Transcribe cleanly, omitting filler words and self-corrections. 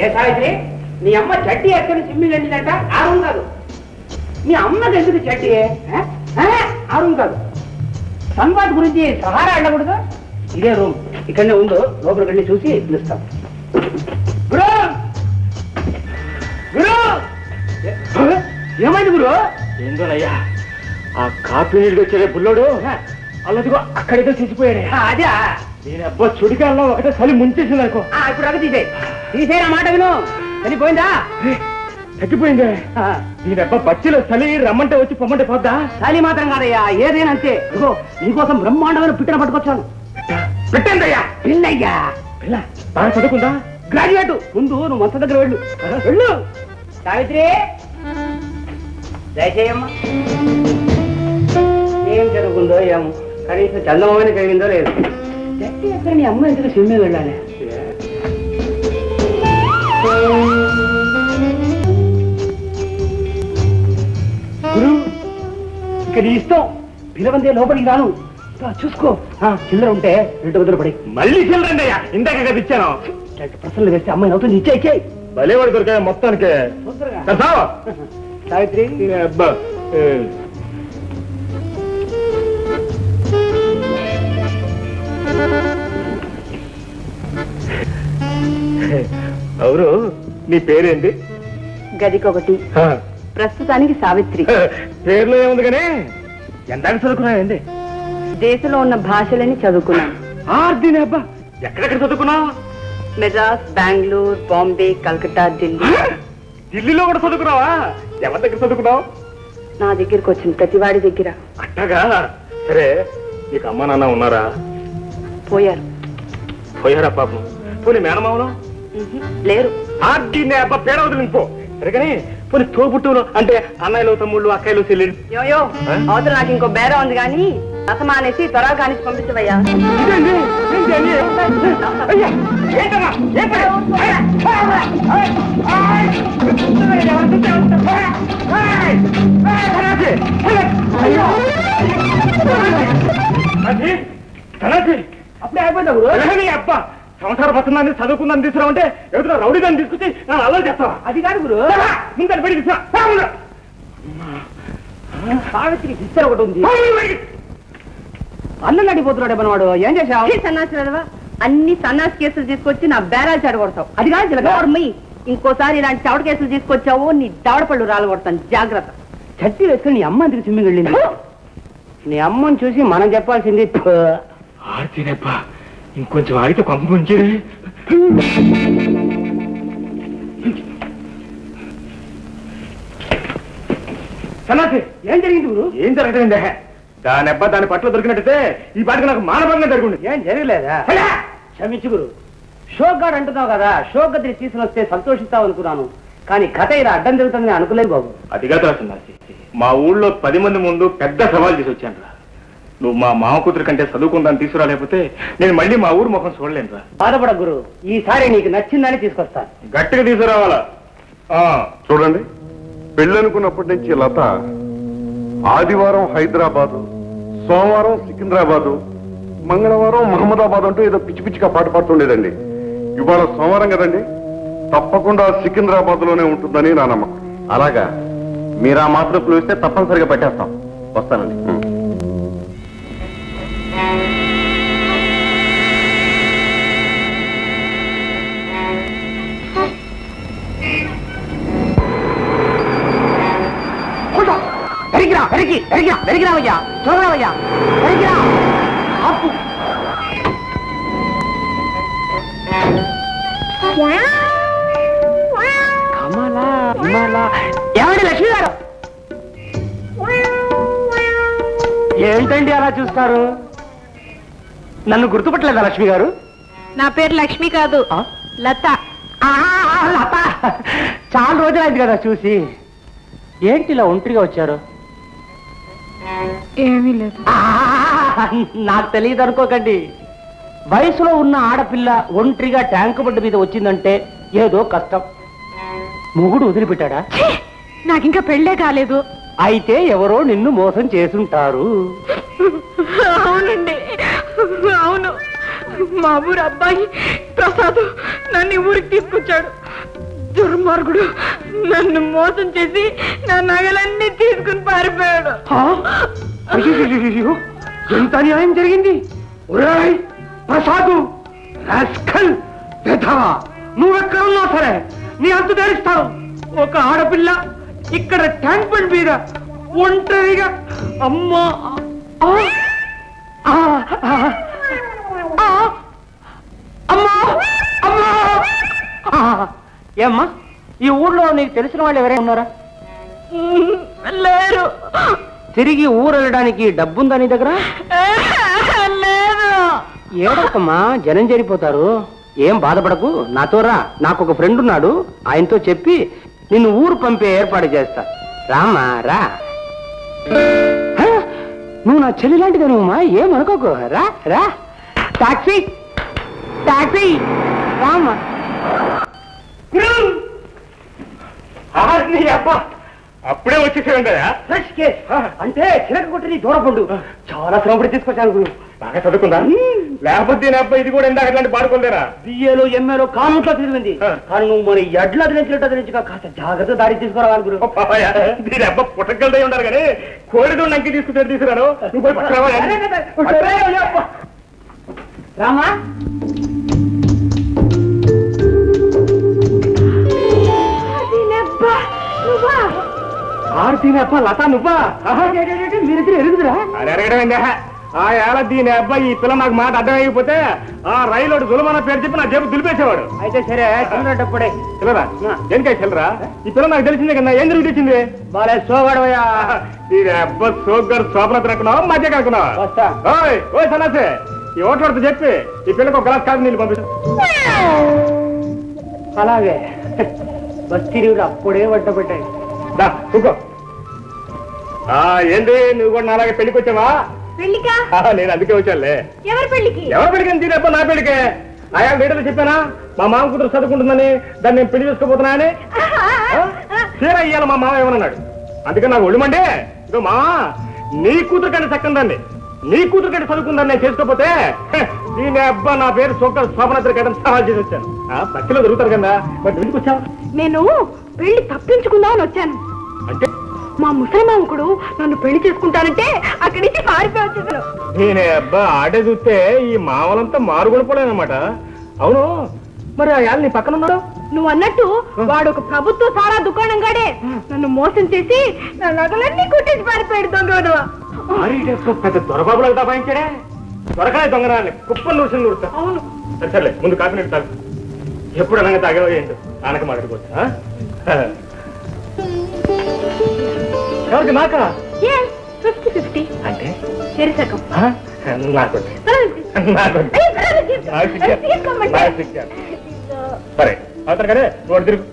ఏ సావిత్రి, నీ అమ్మ చట్టి ఎక్కడి సిమ్మింగ్ అండిందంట? ఆ రూమ్ కాదు. మీ అమ్మకి ఎందుకు చట్టి? ఆ రూమ్ కాదు. సంవాద్ గురించి సహారా అడగకూడదు. ఇదే రూమ్, ఇక్కడనే ఉందో. లోపలికి వెళ్ళి చూసి పిలుస్తాం. గురు గురు, ఏమైంది గురు? ఏందోనయ్యా, ఆ కాఫీ నీళ్ళు వచ్చే బుల్లోడు అల్లదిగో అక్కడితో చచ్చిపోయాడు. అదే నేను అబ్బా చుడికాల్లో ఒకటే చలి ముంచేసింది అనుకో. ఇప్పుడు అక్క తీసేనా మాట విను. చనిపోయిందా? తగ్గిపోయిందే. దీని అబ్బా బచ్చిలో చలి రమ్మంటే వచ్చి పొమ్మంటే పోద్దా? చలి మాత్రం కాదయ్యా, ఏదైనా అంతే. ఇదిగో నీకోసం బ్రహ్మాండమైన పిట్టన పట్టుకొచ్చాను. పెట్టండియ్యా. పిల్లయ్యా, పిల్ల బాగా చదువుకుందా? గ్రాడ్యుయేట్. ముందు నువ్వు మొత్తం దగ్గర వెళ్ళు. వెళ్ళు సావిత్రి, దయచేయమ్మా. ఏం జరుగుందో ఏమో, కనీసం చందమామని కలిగిందో లేదు. జట్టి ఎక్కడ నీ అమ్మ ఎందుకు సిమ్మే వెళ్ళాలి? గురు, ఇక నీ ఇష్టం. పిలవందే లోపలికి రాను. చూసుకో, చిల్లర ఉంటే 2 వదిలి పడి. మళ్ళీ చిల్లరండి అయ్యా, ఇందాక కదా ఇచ్చాను. ప్రశ్నలు వేస్తే అమ్మాయి అవుతుంది. ఇచ్చే భలేవాడు దొరికాయ మొత్తానికి. సావిత్రి, అబ్బా ఎవరు? నీ పేరేంటి? గదికొకటి. ప్రస్తుతానికి సావిత్రి. పేర్లో ఏముంది కానీ ఎంత చదువుకున్నావేంటి? దేశంలో ఉన్న భాషలని చదువుకున్నాను. దీని అబ్బా, ఎక్కడెక్కడ చదువుకున్నావు? మెడ్రాస్, బెంగళూరు, బాంబే, కలకత్తా, ఢిల్లీ. ఢిల్లీలో కూడా చదువుకున్నావా? ఎవరి దగ్గర చదువుకున్నావు? నా దగ్గరికి వచ్చిన ప్రతివాడి దగ్గర. అట్టగా. సరే, నీకు అమ్మా నాన్న ఉన్నారా? పోయారు. పోయారా పాపం? పోనీ మేనమావను లేరు. దీన్ని అబ్బా పేడ వదిలిపో. సరే కానీ పోనీ తోబుట్టువులు అంటే అన్నయ్యలు, తమ్ముళ్ళు, అక్కయ్యలు, చెల్లెలు. యోయో, అవతల నాకు ఇంకో బేర ఉంది కానీ రసమానేసి త్వరగా కానిసి పంపించవయ్యా. అప్పుడే అయిపోయిందా గురు? అబ్బా, సంవత్సరం పడుతుందని చదువుకుందని తీసుకురావంటే ఎదురు రౌడీ దాన్ని తీసుకొచ్చి నన్ను అల్లరి చేస్తావా? అది కాదు గురు. ముందని బయటికి తీసుకురా. సావిత్రి ఇద్దరు ఒకటి ఉంది. అన్నం నడిపోతున్నాడు మనవాడు. ఏం చేశావు? సన్నాసి, అన్ని సన్నాసి కేసులు తీసుకొచ్చి నా బేరాలు చెడగొడతావు. అది కాదు చిలక. ఇంకోసారి ఇలాంటి చవడ కేసులు తీసుకొచ్చావు, నీ దవడపళ్ళు రాలగొడతాను. జాగ్రత్త. చట్టి వేసుకుని నీ అమ్మ ఎందుకు స్విమ్మింగ్ వెళ్ళింది? నీ అమ్మని చూసి మనం చెప్పాల్సింది. ఆడితేనేబ్బా, ఇంకొంచెం ఆగితే పంపు ఉంచేది. సన్నాసి, ఏం జరిగింది గురు? ఏం జరగదండి? దాని అబ్బా దాని పట్ల దొరికినట్టయితే ఈ పాటికి నాకు మానభంగం జరుగుంది. ఏం జరగలేదా? క్షమించు గురు. షోక్ గాడు అంటున్నావు కదా, షోక్ గదిని తీసుకుని వస్తే సంతోషిస్తావు అనుకున్నాను. కానీ కథ ఇలా అడ్డం జరుగుతుందని అనుకోలేదు బాబు. అదిగా తెలుస్తున్నాసి, మా ఊళ్ళో 10 మంది ముందు పెద్ద సవాల్ చేసి వచ్చాను రా. నువ్వు మా మామ కూతురు కంటే చదువుకుందాన్ని తీసుకురాలేకపోతే నేను మళ్ళీ మా ఊరు ముఖం చూడలేను రా. బాధపడ గురు, ఈసారి నీకు నచ్చిందని తీసుకొస్తాను. గట్టిగా తీసుకురావాలా? చూడండి, పెళ్ళనుకున్నప్పటి నుంచి లత ఆదివారం హైదరాబాదు, సోమవారం సికింద్రాబాదు, మంగళవారం మహమ్మదాబాద్ అంటూ ఏదో పిచ్చి పిచ్చిగా పాట పాడుతుండేదండి. ఇవాళ సోమవారం కదండి, తప్పకుండా సికింద్రాబాద్ లోనే ఉంటుందని నా నమ్మకం. అలాగా? మీరు ఆ మాత్రం పిలిస్తే తప్పనిసరిగా పెట్టేస్తాం. వస్తానండి. పెరిగిరావయ్యా, చూడరావయ్యా, పెరిగిరా. ఆపు. ఏమండి లక్ష్మి గారు? ఏంటండి అలా చూస్తారు? నన్ను గుర్తుపట్టలేదా లక్ష్మి గారు? నా పేరు లక్ష్మి కాదు, లత. లత, చాలా రోజులైంది కదా చూసి. ఏంటి ఇలా ఒంటరిగా వచ్చారు? ఏమీ లేదు. నాకు తెలియదు అనుకోకండి. వయసులో ఉన్న ఆడపిల్ల ఒంటరిగా ట్యాంకు బండి మీద వచ్చిందంటే ఏదో కష్టం. మొగుడు వదిలిపెట్టాడా? నాకింకా పెళ్ళే కాలేదు. అయితే ఎవరో నిన్ను మోసం చేసుంటారు. అవునండి, అవును. మా ఊరు అబ్బాయి ప్రసాద్ నన్ను ఊరికి తీసుకొచ్చాడు. దుర్మార్గుడు నన్ను మోసం చేసి నా నగలన్నీ తీసుకుని పారిపోయాడు. ఎంత అన్యాయం జరిగింది! ఒరేయ్ ప్రసాదు, రాస్కల్, వెధవా, నువ్వెక్కడున్నా సరే నీ అంతు ధరిస్తావు. ఒక ఆడపిల్ల ఇక్కడ ట్యాంక్ బండ్ మీద ఒంటరిగా అమ్మా ఏమ్మా, ఈ ఊర్లో నీకు తెలిసిన వాళ్ళు ఎవరైనా ఉన్నారా? లేరు. తిరిగి ఊరు వెళ్ళడానికి డబ్బుందా నీ దగ్గర? లేదు. ఏడకమ్మా, జనం జరిపోతారు. ఏం బాధపడకు, నాతో రా. నాకు ఒక ఫ్రెండ్ ఉన్నాడు, ఆయనతో చెప్పి నిన్ను ఊరు పంపే ఏర్పాటు చేస్తా. రామ్మా రా. నువ్వు నా చెల్లి లాంటిదేనమ్మా, ఏమనుకోకు. రా రా. టాక్సీ టాక్సీ, రామ్మా. అప్పుడే వచ్చేసేయండియా? ఫ్రెష్ కేస్ అంటే చిలక కొట్టి దూరపండు. చాలా శ్రమపడి తీసుకొచ్చాను గురు. బాగా చదువుకుందా? లేకపోతే నేను అబ్బాయి ఇది కూడా ఇందాక ఇట్లాంటి పాడుకోలేరా? బిఏలో ఎంఏలో కామెంట్లో తిరిగింది. కానీ నువ్వు మన ఎడ్ల అదిరించినట్టు కాస్త జాగ్రత్త దారి తీసుకురావాలి గురు. దీని అబ్బా పుట్టగలదై ఉండాలి కానీ కోడితో నంకి తీసుకుంటే తీసుకురాను. నువ్వు పోయి పట్టుకురావా? రామా, ఆర్తీనప్ప లత నువ్వా? మీరిద్దరు ఎరుగుదురా? అది అరగడం ఆ ఏళ్ళ దీని అబ్బాయి ఈ పిల్ల నాకు మాట అడ్డం అయిపోతే ఆ రైలు దులమన్న పేరు చెప్పి నా జేబు దులిపేసేవాడు. అయితే సరే, చిల్లరటప్పుడే చిల్లరా? దేనికై చిల్లరా? ఈ పిల్ల నాకు తెలిసిందే కదా, ఏం తిరిగి తెచ్చింది? బాలే సోగడవయ్యా. దీని అబ్బా సోగ్గారు సోపనత్ర అనుకున్నావా, మధ్య అనుకున్నావా? వస్తా. ఓయ్ సన్నాసే, ఈ ఓట్లతో చెప్పి ఈ పిల్లకి ఒక గ్లాస్ కాదు నీళ్ళు పంపించు. అలాగే బస్తీరుడు అప్పుడే వంట పెట్టాయి. కూకో. ఏంది నువ్వు కూడా నాలాగే పెళ్లికి వచ్చావా? పెళ్లికా? నేను అందుకే వచ్చానులే. ఎవరి పెళ్లికి? ఎవరి పెళ్లికి అని దీని నా పెళ్లికే. ఆయా వీడియోలో చెప్పానా మా మామ కూతురు చదువుకుంటుందని, దాన్ని నేను పెళ్లి చేసుకోబోతున్నా అని? చీర ఇయ్యాల మా మామ ఏమన్నాడు, అందుకని నాకు ఒళ్ళుమండే. ఇదో మా నీ కూతురు కంటే చక్కందాన్ని, నీ కూతురు కంటే చదువుకుందాన్ని నేను చేసుకోపోతే దీని అబ్బా నా పేరు శోభనాథుడి కదా సవాల్ చేసి వచ్చాను. పచ్చిలో దొరుకుతారు కదా, మరి ఎందుకు వచ్చావు? నేను పెళ్లి తప్పించుకుందామని వచ్చాను. అంటే మా ముసలి మామకుడు నన్ను పెళ్లి చేసుకుంటానంటే అక్కడి నుంచి పారిపోయి వచ్చేసాను. నేనే అబ్బా ఆడే చూస్తే ఈ మామలంతా మారుగుడిపోలేనమాట. అవును, మరి ఆ యాళ్ళ నీ పక్కన ఉన్నాడు? నువ్వు అన్నట్టు వాడు ఒక ప్రభుత్వ సారా దుకాణం గాడే. నన్ను మోసం చేసి నా నగలన్నీ కొట్టేసి పారిపోయాడు దొంగడు. పెద్ద దొరబాబులకు దబాయించాడే. దొరకలే దొంగనాన్ని కుప్పలు నూసిన నూరుతా. అవును. సరే ముందు కాఫీ నీళ్ళు తాగు. ఎప్పుడు అనగా తాగేవో ఏంటో ఆనక మాట్లాడుకోవచ్చు. ఎవరికి నాకా? 50-50 అంటే చెరిసకం. సరే అవుతారు కానీ వాడు తిరుగు.